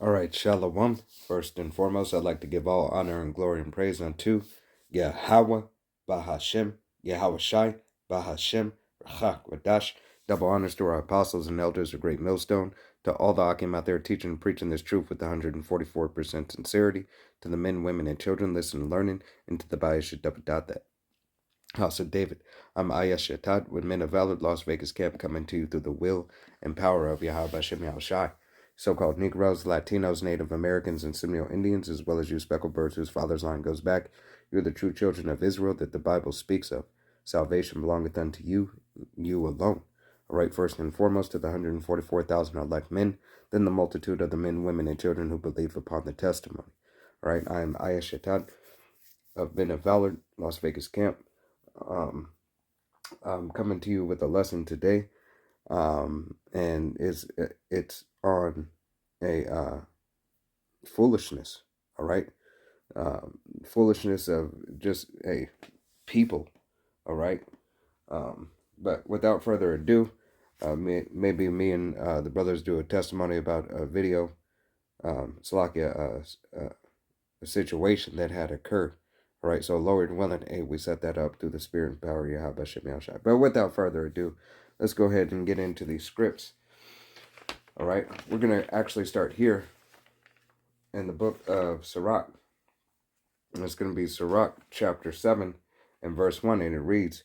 All right, Shalom. First and foremost, I'd like to give all honor and glory and praise unto Yahweh, Bahashem, Yahweh Shai, Bahashem, Rachak, Wadash. Double honors to our apostles and elders of Great Millstone, to all the Akim out there teaching and preaching this truth with 144% sincerity, to the men, women, and children listening and learning, and to the that House of David. I'm Ayash Shatad with Men of Valor, Las Vegas camp, coming to you through the will and power of Yahweh Hashem Yahweh Shai. So-called Negroes, Latinos, Native Americans, and Seminole Indians, as well as you speckled birds whose father's line goes back. You're the true children of Israel that the Bible speaks of. Salvation belongeth unto you, you alone. All right, first and foremost to the 144,000 elect men, then the multitude of the men, women, and children who believe upon the testimony. All right, I am Ayash Shatad of Men of Valor, Las Vegas camp. I'm coming to you with a lesson today, and it's on a foolishness. All right, foolishness of just a people. All right, but without further ado, maybe me and the brothers do a testimony about a video, Salakia, a situation that had occurred. All right, so Lord willing, hey, we set that up through the Spirit and power of Yahweh Shem Shai. But without further ado, let's go ahead and get into these scripts. All right, we're going to actually start here in the book of Sirach. And it's going to be Sirach chapter 7 and verse 1, and it reads,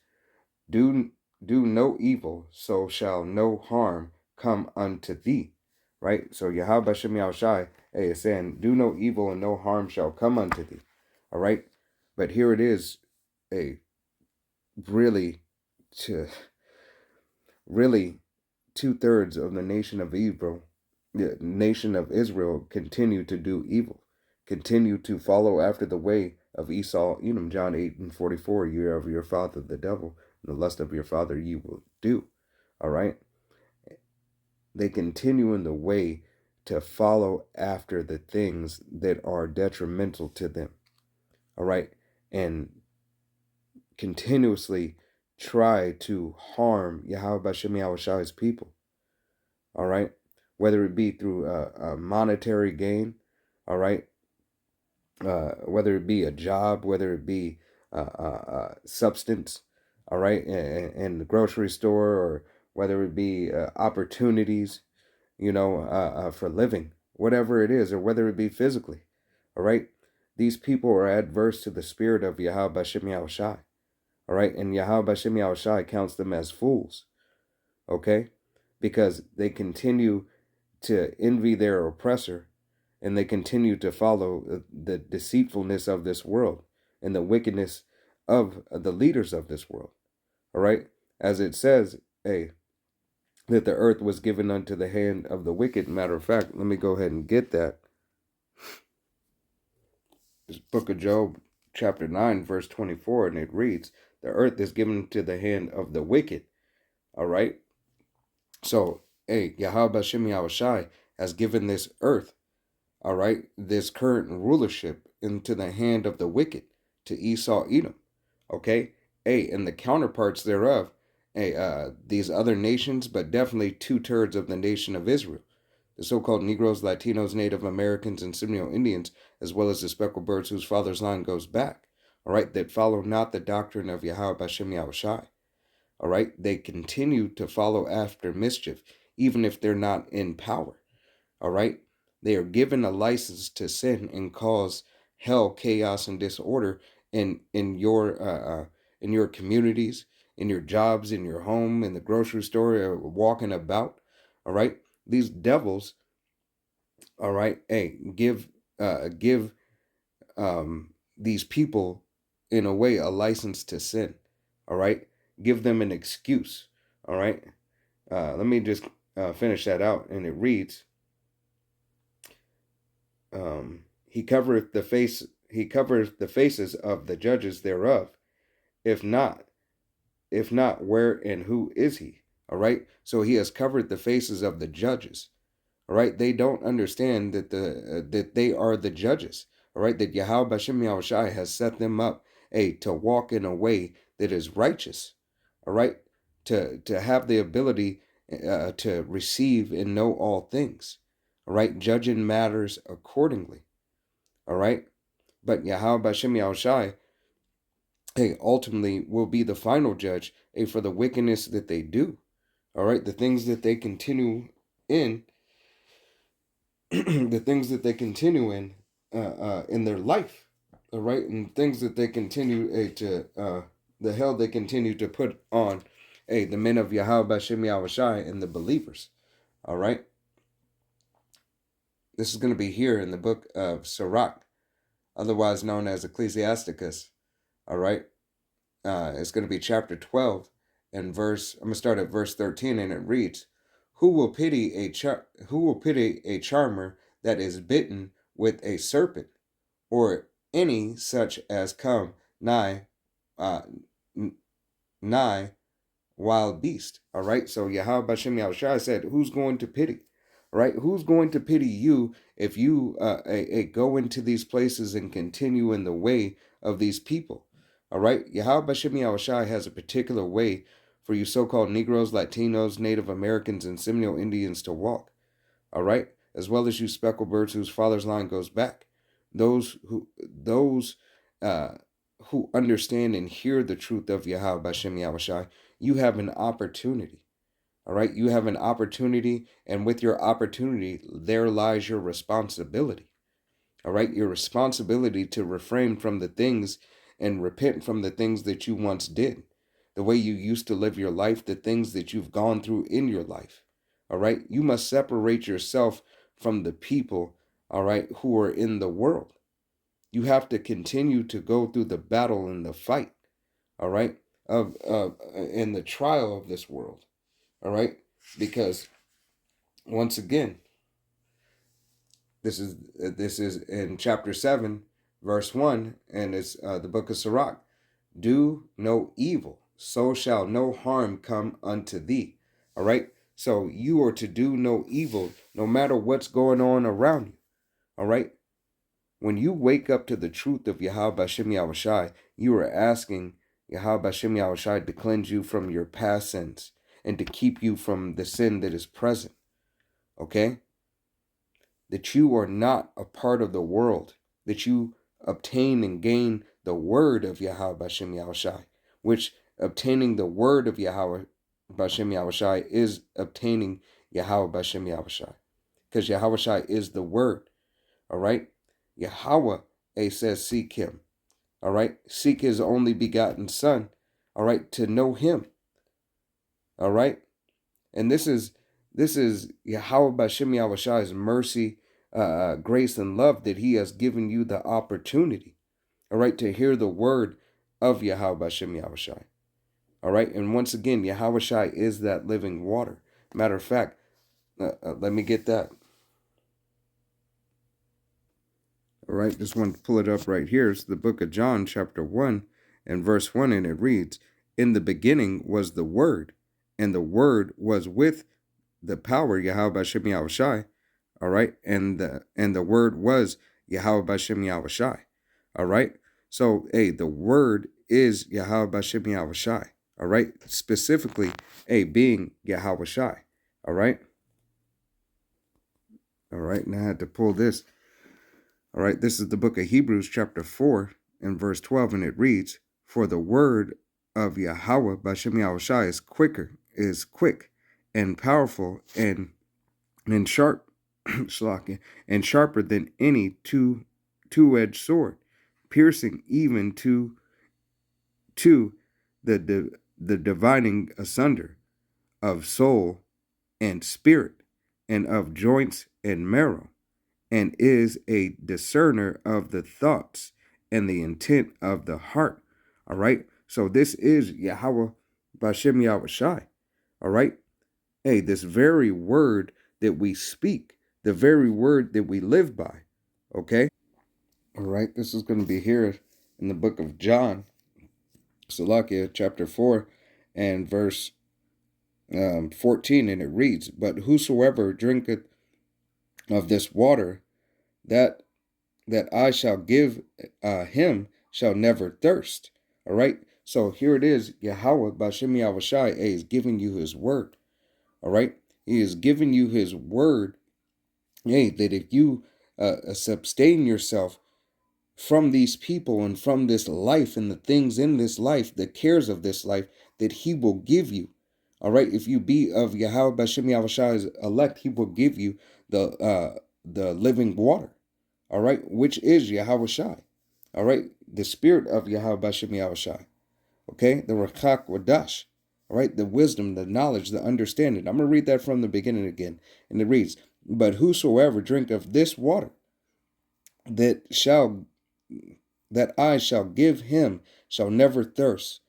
Do no evil, so shall no harm come unto thee. Right? So Yahweh Shem Shai, hey, is saying, do no evil and no harm shall come unto thee. All right? But here it is, really 2/3 of the nation of Israel continue to do evil, continue to follow after the way of Esau, Edom, John 8:44, you are of your father the devil, and the lust of your father ye will do. All right? They continue in the way to follow after the things that are detrimental to them. All right? And continuously try to harm Yahweh Shem Yahweh Shai's people. All right? Whether it be through a monetary gain, all right? Whether it be a job, whether it be substance, all right, in the grocery store, or whether it be opportunities, for living, whatever it is, or whether it be physically, all right? These people are adverse to the spirit of Yahweh Shem Yahweh Shai. All right, and Yahweh Shem Yahweh Shai counts them as fools, okay? Because they continue to envy their oppressor, and they continue to follow the deceitfulness of this world and the wickedness of the leaders of this world, all right? As it says, that the earth was given unto the hand of the wicked. Matter of fact, let me go ahead and get that. This book of Job, chapter 9, verse 24, and it reads, the earth is given to the hand of the wicked. All right? So, Yahweh Shem Yahweh Shai has given this earth, all right, this current rulership into the hand of the wicked, to Esau, Edom. Okay? And the counterparts thereof, these other nations, but definitely 2/3 of the nation of Israel. The so-called Negroes, Latinos, Native Americans, and Seminole Indians, as well as the speckled birds whose father's line goes back, all right, that follow not the doctrine of Yahweh Shem Yahweh Shai. All right, they continue to follow after mischief, even if they're not in power. All right, they are given a license to sin and cause hell, chaos, and disorder in your communities, in your jobs, in your home, in the grocery store, walking about. All right, these devils, all right, give these people, in a way, a license to sin. All right, give them an excuse. All right, let me just finish that out, and it reads, he covereth the faces of the judges thereof. If not, where and who is he? All right, so he has covered the faces of the judges. All right, they don't understand that that they are the judges. All right, that Yahweh Shem Yahweh Shai has set them up, to walk in a way that is righteous. All right, to have the ability to receive and know all things. all right, judging matters accordingly, all right? But Yahweh Bashem Yahushai, ultimately will be the final judge, for the wickedness that they do, all right? The things that they continue in, the things that they continue in their life, all right? And things that they continue the hell they continue to put on, the men of Yahweh Bashem Yahushai and the believers, all right? This is going to be here in the book of Sirach, otherwise known as Ecclesiasticus, all right? It's going to be chapter 12 and I'm going to start at verse 13, and it reads, who will pity a charmer that is bitten with a serpent, or any such as come uh, nigh wild beast? All right. So Yahweh Bashem Yahushua said, who's going to pity? All right. Who's going to pity you if you go into these places and continue in the way of these people? All right. Yahweh Bashem Yahushua has a particular way for you so-called Negroes, Latinos, Native Americans, and Seminole Indians to walk. All right. As well as you speckled birds whose father's line goes back. Those who understand and hear the truth of Yahweh Bashem Yahushua, you have an opportunity. All right. You have an opportunity, and with your opportunity, there lies your responsibility. All right. Your responsibility to refrain from the things and repent from the things that you once did, the way you used to live your life, the things that you've gone through in your life. All right. You must separate yourself from the people, all right, who are in the world. You have to continue to go through the battle and the fight, all right, of in the trial of this world. All right, because once again, this is in chapter 7, verse 1, and it's the book of Sirach. Do no evil, so shall no harm come unto thee. All right, so you are to do no evil, no matter what's going on around you. All right, when you wake up to the truth of Yahweh Bashem Yahushai, you are asking Yahweh Bashem Yahushai to cleanse you from your past sins and to keep you from the sin that is present. Okay? That you are not a part of the world, that you obtain and gain the word of Yahweh Bashem Yahushai, which obtaining the word of Yahweh Bashem Yahushai is obtaining Yahweh Bashem Yahushai, because Yahushai is the word. All right? Yahweh says, seek him. All right? Seek his only begotten son. All right? To know him. All right? And this is Yahweh Bashem Yahushai's mercy, grace, and love, that he has given you the opportunity, all right, to hear the word of Yahweh Bashem Yahushai. All right? And once again, Yahushai is that living water. Matter of fact, let me get that. All right, just want to pull it up right here. It's the book of John, chapter 1, and verse 1, and it reads, in the beginning was the Word, and the Word was with the power, Yahweh Bashem Yahushai. All right, and the Word was Yahweh Bashem Yahushai. All right, so the Word is Yahweh Bashem Yahushai. All right, specifically being Yahushai. All right. All right, now I had to pull this. All right, this is the book of Hebrews, chapter 4, and verse 12, and it reads, for the word of Yahweh Bashem Yahushai is quick and powerful and sharp, and sharper than any two-edged sword, piercing even to the dividing asunder of soul and spirit, and of joints and marrow, and is a discerner of the thoughts and the intent of the heart. All right. So this is Yahweh Bashem Yahushai. All right. This very word that we speak, the very word that we live by. Okay. All right. This is going to be here in the book of John, Salakia, chapter 4, and verse 14. And it reads, but whosoever drinketh of this water that I shall give him shall never thirst. All right. So here it is. Yahweh Bashem Yahushai is giving you his word. All right. He is giving you his word Hey, that if you sustain yourself from these people and from this life and the things in this life, the cares of this life, that he will give you. All right. If you be of Yahweh Bashem Yahushai's elect, he will give you the living water. All right, which is Yahweh Shai. All right, the spirit of Yahweh Bashem Yahushai. Okay, the Rakak Wadash. All right, the wisdom, the knowledge, the understanding. I'm going to read that from the beginning again. And it reads, but whosoever drink of this water that I shall give him shall never thirst,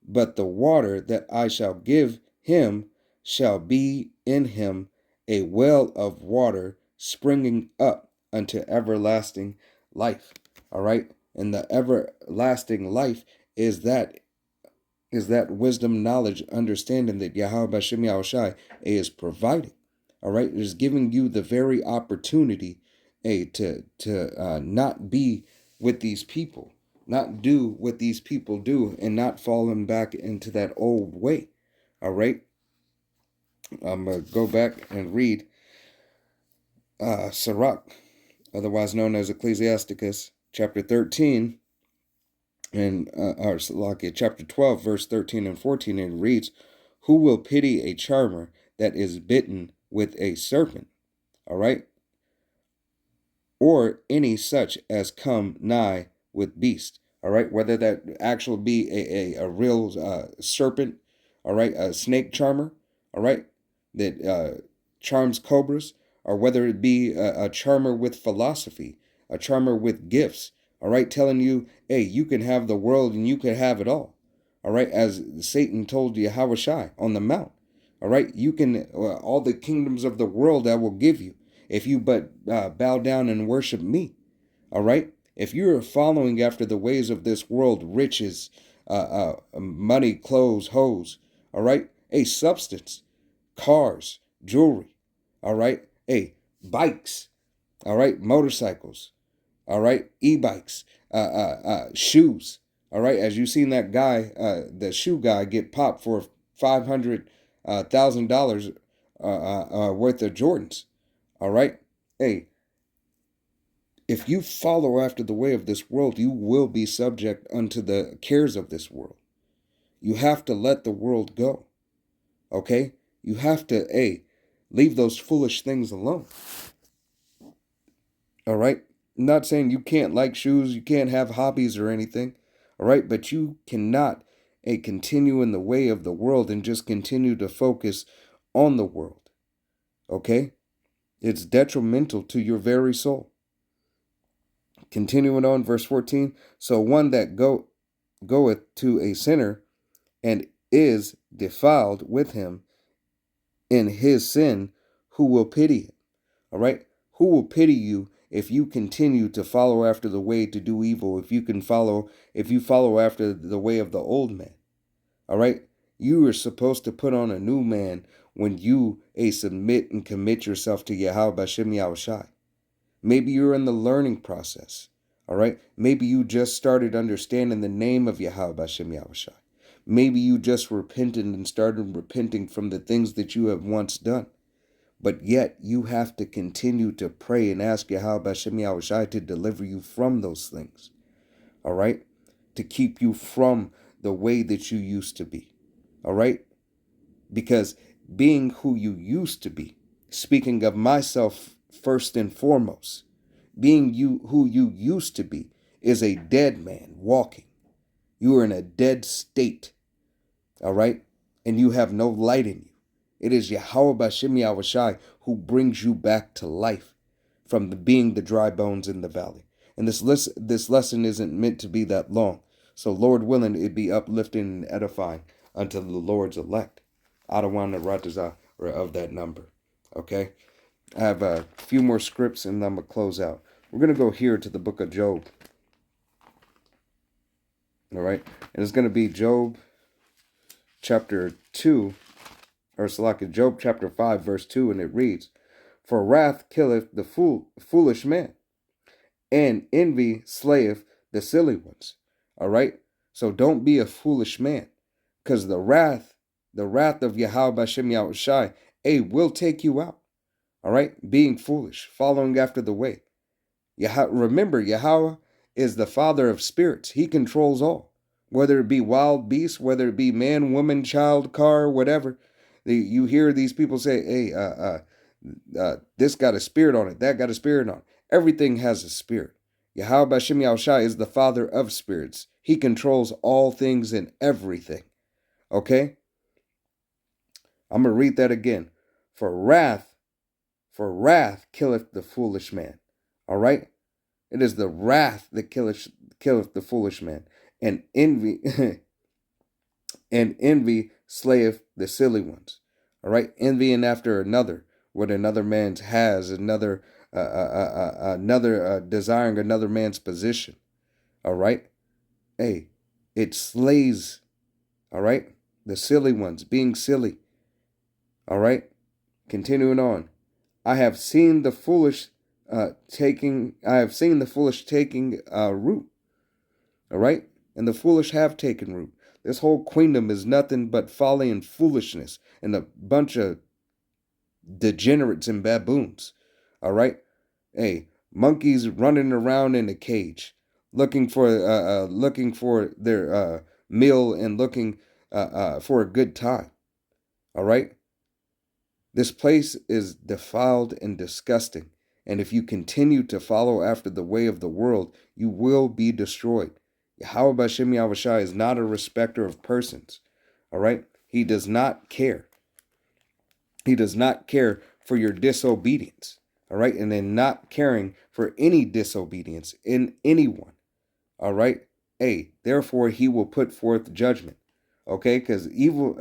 but the water that I shall give him shall be in him a well of water springing up unto everlasting life. All right, and the everlasting life is that wisdom, knowledge, understanding that Yahweh Bashem Yahushai is providing. All right, it is giving you the very opportunity, to not be with these people, not do what these people do, and not falling back into that old way. All right, I'm gonna go back and read Sirach, otherwise known as Ecclesiasticus, chapter 13. In chapter 12, verse 13 and 14, it reads, who will pity a charmer that is bitten with a serpent? All right. Or any such as come nigh with beast. All right. Whether that actually be a real serpent, all right, a snake charmer, all right, that charms cobras, or whether it be a charmer with philosophy, a charmer with gifts, all right, telling you, hey, you can have the world and you can have it all. All right, as Satan told Yahweh Shai on the mount. All right, you can, all the kingdoms of the world I will give you if you but bow down and worship me. All right, if you're following after the ways of this world, riches, money, clothes, hoes, all right, a substance, cars, jewelry, all right, bikes, all right, motorcycles, all right, e-bikes, shoes, all right, as you seen that guy, the shoe guy, get popped for $500,000 worth of Jordans. All right, hey, if you follow after the way of this world, you will be subject unto the cares of this world. You have to let the world go. Okay, you have to leave those foolish things alone. All right, I'm not saying you can't like shoes, you can't have hobbies or anything. All right, but you cannot continue in the way of the world and just continue to focus on the world. Okay, it's detrimental to your very soul. Continuing on, verse 14. So one that goeth to a sinner and is defiled with him in his sin, who will pity him? All right, who will pity you if you continue to follow after the way to do evil? If you follow after the way of the old man. All right, you are supposed to put on a new man when you submit and commit yourself to Yahweh Bashem Yahushai. Maybe you're in the learning process. All right, maybe you just started understanding the name of Yahweh Bashem Yahushai. Maybe you just repented and started repenting from the things that you have once done. But yet you have to continue to pray and ask Yahweh Bashem Yahushai to deliver you from those things. All right, to keep you from the way that you used to be. All right, because being who you used to be, speaking of myself first and foremost, being who you used to be is a dead man walking. You are in a dead state. All right, and you have no light in you. It is Yahweh Bashem Yahushai who brings you back to life from being the dry bones in the valley. And this lesson isn't meant to be that long. So Lord willing, it be uplifting and edifying unto the Lord's elect. Adawan Ratazah, or of that number. Okay? I have a few more scripts and I'm going to close out. We're going to go here to the book of Job. All right? And it's going to be Job chapter 2. Or Job chapter 5, verse 2, and it reads, for wrath killeth the foolish man, and envy slayeth the silly ones. All right? So don't be a foolish man, because the wrath of Yahweh Bashem Yahushai, will take you out. All right? Being foolish, following after the way. Remember, Yahweh is the father of spirits. He controls all. Whether it be wild beasts, whether it be man, woman, child, car, whatever. You hear these people say, hey, this got a spirit on it, that got a spirit on it. Everything has a spirit. Yahweh Bashem Yahushai is the father of spirits. He controls all things and everything. Okay? I'm going to read that again. For wrath killeth the foolish man. All right? It is the wrath that killeth the foolish man. And envy and envy slayeth the silly ones. All right? Envying after another, what another man's has, another desiring another man's position. All right? Hey, it slays, all right? The silly ones, being silly. All right? Continuing on. I have seen the foolish taking root. All right? And the foolish have taken root. This whole queendom is nothing but folly and foolishness and a bunch of degenerates and baboons. All right? Hey, monkeys running around in a cage, looking for their meal and looking for a good time. All right? This place is defiled and disgusting. And if you continue to follow after the way of the world, you will be destroyed. Yahweh Bashem Yahushai is not a respecter of persons. All right? He does not care. He does not care for your disobedience. All right? And then not caring for any disobedience in anyone. All right? Therefore, he will put forth judgment. Okay? Because evil,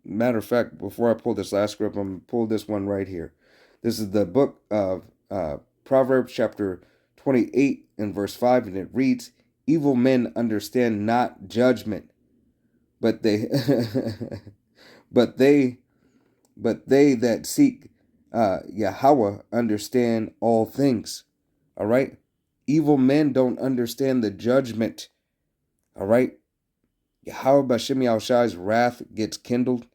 matter of fact, before I pull this last script, I'm going to pull this one right here. This is the book of Proverbs chapter 28 and verse 5, and it reads, evil men understand not judgment, but they but they that seek Yahweh understand all things. All right? Evil men don't understand the judgment. All right? Yahweh Bashem Yahushai's wrath gets kindled.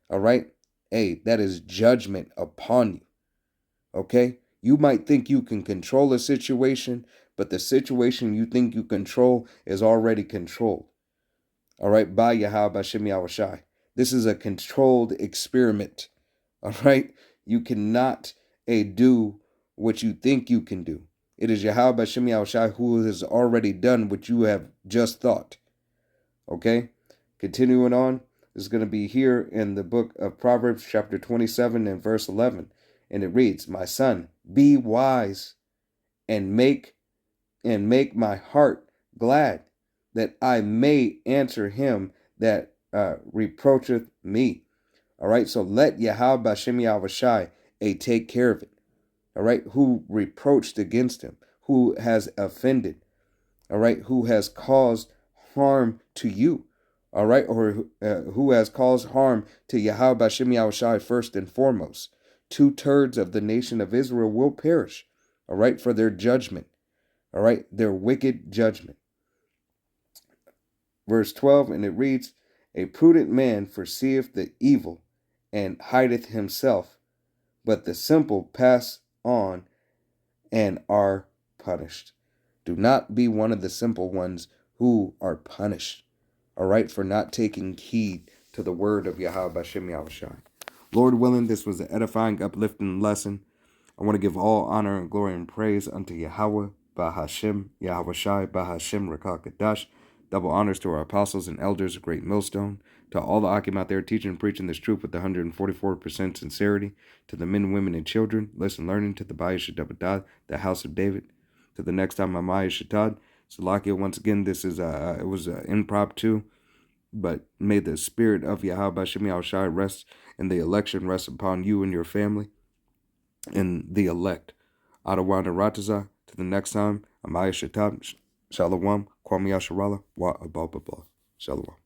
All right? That is judgment upon you. Okay? You might think you can control a situation, but the situation you think you control is already controlled. All right? By Yahweh Bashem Yahushai. This is a controlled experiment. All right? You cannot do what you think you can do. It is Yahweh Bashem Yahushai who has already done what you have just thought. Okay? Continuing on, this is going to be here in the book of Proverbs chapter 27 and verse 11. And it reads, my son, be wise and make my heart glad, that I may answer him that reproacheth me. All right, so let Yahweh Bashem Yahushai take care of it. All right, who reproached against him, who has offended, all right, who has caused harm to you, all right, or who has caused harm to Yahweh Bashem Yahushai first and foremost. 2/3 of the nation of Israel will perish, all right, for their judgment, all right, their wicked judgment. Verse 12, and it reads, a prudent man foreseeth the evil and hideth himself, but the simple pass on and are punished. Do not be one of the simple ones who are punished, all right, for not taking heed to the word of Yahweh Bashem Yahushai. Lord willing, this was an edifying, uplifting lesson. I want to give all honor and glory and praise unto Yahweh, Bahashem, Yahushai, Bahashem, Rakakadash. Double honors to our apostles and elders of Great Millstone, to all the Akim out there teaching and preaching this truth with 144% sincerity, to the men, women, and children, listen, learning, to the Bayis Shadabadad, the house of David, to the next time Amaya Shatad. Salakia, once again, this is it was impromptu, but may the spirit of Yahweh Bashem Yahushai rest and the election rest upon you and your family and the elect. Adawana Rataza, to the next time, Amaya Shatad, Shalom, Kwame Yasharala, Wa Ababa. Shalom.